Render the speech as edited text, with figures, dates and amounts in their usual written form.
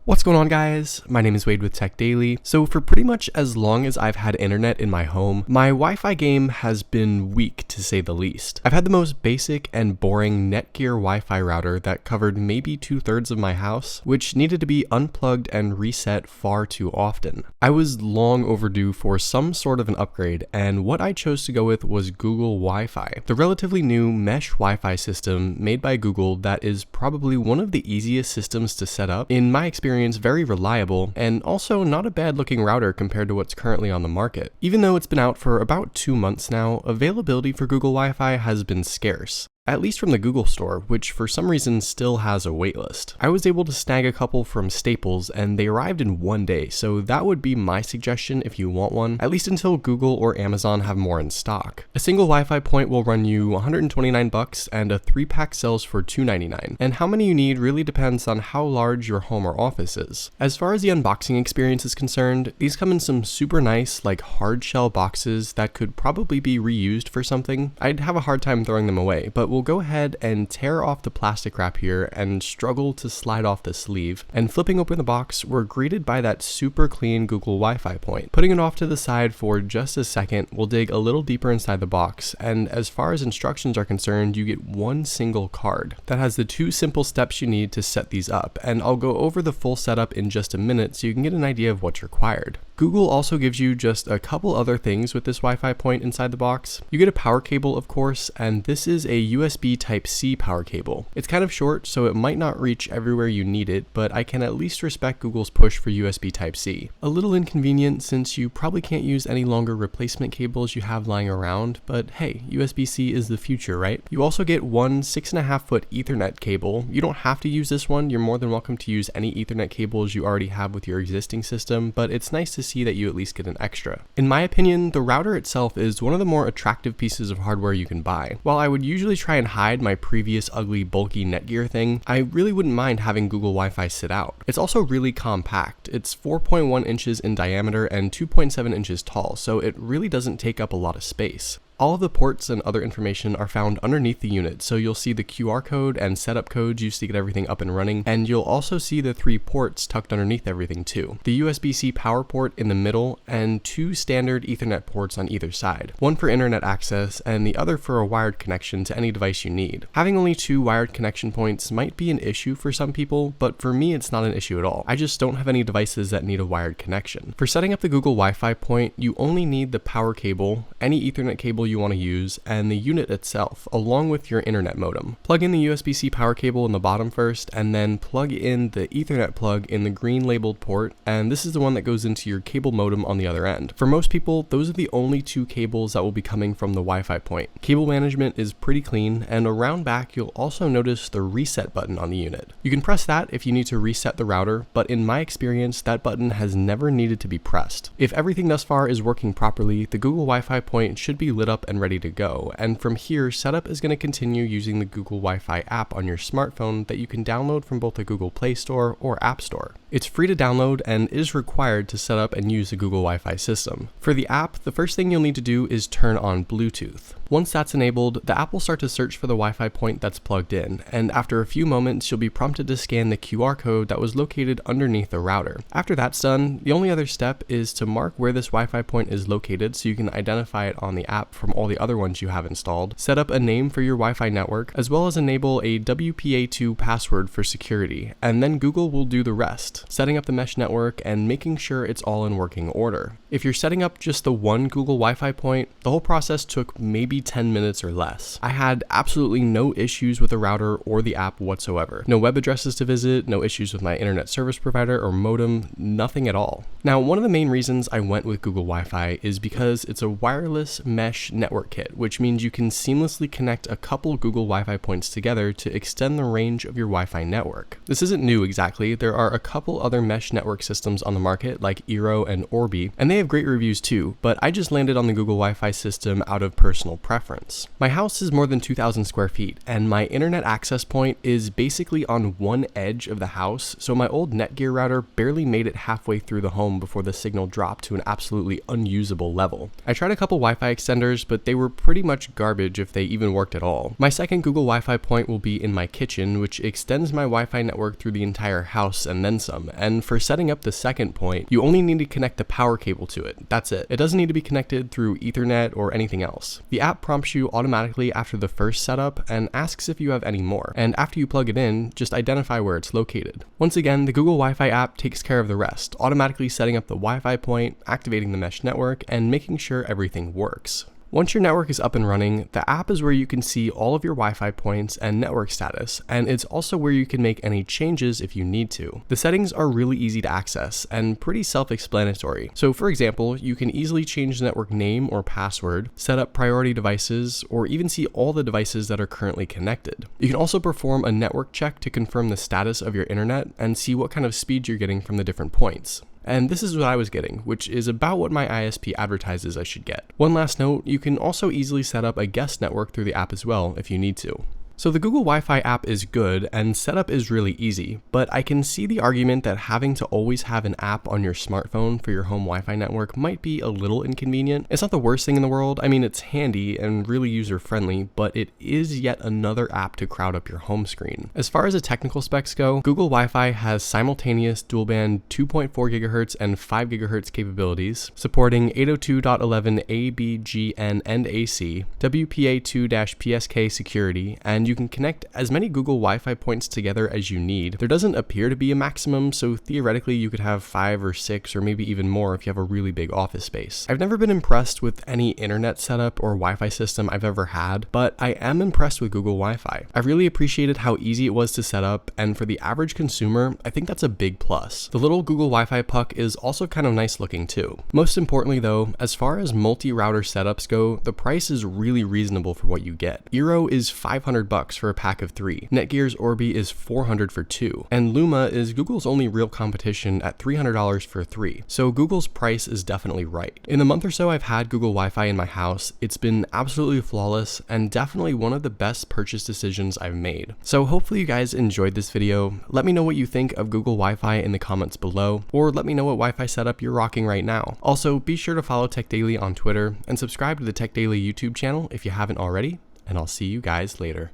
What's going on, guys? My name is Wade with Tech Daily. So for pretty much as long as I've had internet in my home, my Wi-Fi game has been weak to say the least. I've had the most basic and boring Netgear Wi-Fi router that covered maybe 2/3 of my house, which needed to be unplugged and reset far too often. I was long overdue for some sort of an upgrade, and what I chose to go with was Google Wi-Fi, the relatively new mesh Wi-Fi system made by Google that is probably one of the easiest systems to set up. In my experience, very reliable, and also not a bad looking router compared to what's currently on the market. Even though it's been out for about 2 months now, availability for Google Wi-Fi has been scarce. At least from the Google store, which for some reason still has a waitlist. I was able to snag a couple from Staples and they arrived in 1 day, so that would be my suggestion if you want one, at least until Google or Amazon have more in stock. A single Wi-Fi point will run you $129 and a 3-pack sells for $299, and how many you need really depends on how large your home or office is. As far as the unboxing experience is concerned, these come in some super nice, like hard shell boxes that could probably be reused for something. I'd have a hard time throwing them away, but we'll go ahead and tear off the plastic wrap here and struggle to slide off the sleeve. And flipping open the box, we're greeted by that super clean Google Wi-Fi point. Putting it off to the side for just a second, we'll dig a little deeper inside the box, and as far as instructions are concerned, you get one single card that has the 2 simple steps you need to set these up, and I'll go over the full setup in just a minute so you can get an idea of what's required. Google also gives you just a couple other things with this Wi-Fi point inside the box. You get a power cable, of course, and this is a USB Type-C power cable. It's kind of short, so it might not reach everywhere you need it, but I can at least respect Google's push for USB Type-C. A little inconvenient since you probably can't use any longer replacement cables you have lying around, but hey, USB-C is the future, right? You also get one 6.5-foot Ethernet cable. You don't have to use this one. You're more than welcome to use any Ethernet cables you already have with your existing system, but it's nice to see that you at least get an extra. In my opinion, the router itself is one of the more attractive pieces of hardware you can buy. While I would usually try and hide my previous ugly bulky Netgear thing, I really wouldn't mind having Google Wi-Fi sit out. It's also really compact. It's 4.1 inches in diameter and 2.7 inches tall, so it really doesn't take up a lot of space. All of the ports and other information are found underneath the unit, so you'll see the QR code and setup codes used to get everything up and running, and you'll also see the 3 ports tucked underneath everything too. The USB-C power port in the middle, and 2 standard Ethernet ports on either side. One for internet access, and the other for a wired connection to any device you need. Having only 2 wired connection points might be an issue for some people, but for me it's not an issue at all. I just don't have any devices that need a wired connection. For setting up the Google Wi-Fi point, you only need the power cable, any Ethernet cable you want to use, and the unit itself, along with your internet modem. Plug in the USB-C power cable in the bottom first, and then plug in the Ethernet plug in the green labeled port, and this is the one that goes into your cable modem on the other end. For most people, those are the only 2 cables that will be coming from the Wi-Fi point. Cable management is pretty clean, and around back you'll also notice the reset button on the unit. You can press that if you need to reset the router, but in my experience, that button has never needed to be pressed. If everything thus far is working properly, the Google Wi-Fi point should be lit up and ready to go, and from here setup is going to continue using the Google Wi-Fi app on your smartphone that you can download from both the Google Play Store or App Store. It's free to download and is required to set up and use the Google Wi-Fi system. For the app, the first thing you'll need to do is turn on Bluetooth. Once that's enabled, the app will start to search for the Wi-Fi point that's plugged in, and after a few moments, you'll be prompted to scan the QR code that was located underneath the router. After that's done, the only other step is to mark where this Wi-Fi point is located so you can identify it on the app from all the other ones you have installed, set up a name for your Wi-Fi network, as well as enable a WPA2 password for security, and then Google will do the rest, setting up the mesh network and making sure it's all in working order. If you're setting up just the one Google Wi-Fi point, the whole process took maybe 10 minutes or less. I had absolutely no issues with the router or the app whatsoever. No web addresses to visit, no issues with my internet service provider or modem, nothing at all. Now, one of the main reasons I went with Google Wi-Fi is because it's a wireless mesh network kit, which means you can seamlessly connect a couple Google Wi-Fi points together to extend the range of your Wi-Fi network. This isn't new exactly. There are a couple other mesh network systems on the market like Eero and Orbi, and they have great reviews too, but I just landed on the Google Wi-Fi system out of personal preference. My house is more than 2,000 square feet, and my internet access point is basically on one edge of the house, so my old Netgear router barely made it halfway through the home before the signal dropped to an absolutely unusable level. I tried a couple Wi-Fi extenders, but they were pretty much garbage if they even worked at all. My second Google Wi-Fi point will be in my kitchen, which extends my Wi-Fi network through the entire house and then some. some, and for setting up the second point, you only need to connect the power cable to it. That's it. It doesn't need to be connected through Ethernet or anything else. The app prompts you automatically after the first setup and asks if you have any more, and after you plug it in, just identify where it's located. Once again, the Google Wi-Fi app takes care of the rest, automatically setting up the Wi-Fi point, activating the mesh network, and making sure everything works. Once your network is up and running, the app is where you can see all of your Wi-Fi points and network status, and it's also where you can make any changes if you need to. The settings are really easy to access and pretty self-explanatory. So for example, you can easily change the network name or password, set up priority devices, or even see all the devices that are currently connected. You can also perform a network check to confirm the status of your internet and see what kind of speed you're getting from the different points. And this is what I was getting, which is about what my ISP advertises I should get. One last note, you can also easily set up a guest network through the app as well if you need to. So the Google Wi-Fi app is good and setup is really easy, but I can see the argument that having to always have an app on your smartphone for your home Wi-Fi network might be a little inconvenient. It's not the worst thing in the world. I mean, it's handy and really user-friendly, but it is yet another app to crowd up your home screen. As far as the technical specs go, Google Wi-Fi has simultaneous dual-band 2.4 GHz and 5 GHz capabilities, supporting 802.11 ABGN and AC, WPA2-PSK security, and you can connect as many Google Wi-Fi points together as you need. There doesn't appear to be a maximum, so theoretically you could have 5 or 6 or maybe even more if you have a really big office space. I've never been impressed with any internet setup or Wi-Fi system I've ever had, but I am impressed with Google Wi-Fi. I really appreciated how easy it was to set up, and for the average consumer, I think that's a big plus. The little Google Wi-Fi puck is also kind of nice looking too. Most importantly though, as far as multi-router setups go, the price is really reasonable for what you get. Eero is $500 for a pack of 3. Netgear's Orbi is $400 for 2. And Luma is Google's only real competition at $300 for 3. So Google's price is definitely right. In the month or so I've had Google Wi-Fi in my house, it's been absolutely flawless and definitely one of the best purchase decisions I've made. So hopefully you guys enjoyed this video. Let me know what you think of Google Wi-Fi in the comments below, or let me know what Wi-Fi setup you're rocking right now. Also, be sure to follow Tech Daily on Twitter and subscribe to the Tech Daily YouTube channel if you haven't already, and I'll see you guys later.